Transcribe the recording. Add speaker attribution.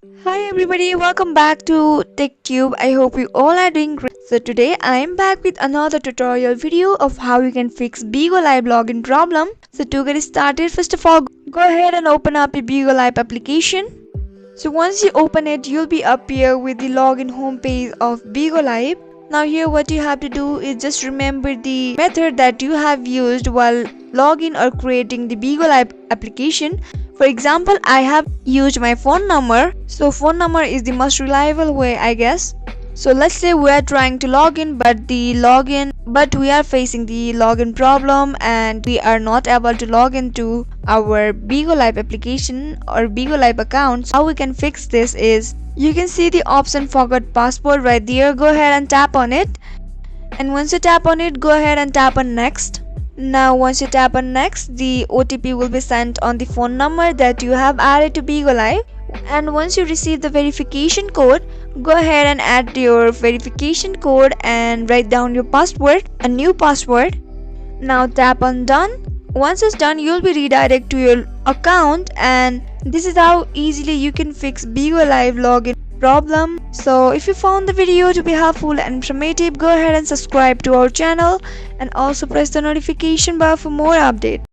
Speaker 1: Hi everybody, welcome back to TechTube. I hope you all are doing great. So today I am back with another tutorial video of how you can fix Bigo Live login problem. So to get started, first of all, go ahead and open up your Bigo Live application. So once you open it, you'll be up here with the login homepage of Bigo Live. Now here what you have to do is just remember the method that you have used while login or creating the Bigo Live application. For example, I have used my phone number. So phone number is the most reliable way, I guess. So let's say we are trying to log in, but we are facing the login problem and we are not able to log into our Bigo Live application or Bigo Live account. How we can fix this is, you can see the option forgot password right there. Go ahead and tap on it. And once you tap on it, go ahead and tap on next. Now once you tap on next, the OTP will be sent on the phone number that you have added to Bigo Live. And once you receive the verification code, go ahead and add your verification code and write down your password, a new password. Now tap on done. Once it's done, you'll be redirected to your account, and this is how easily you can fix Bigo Live login problem. So if you found the video to be helpful and informative, go ahead and subscribe to our channel and also press the notification bar for more updates.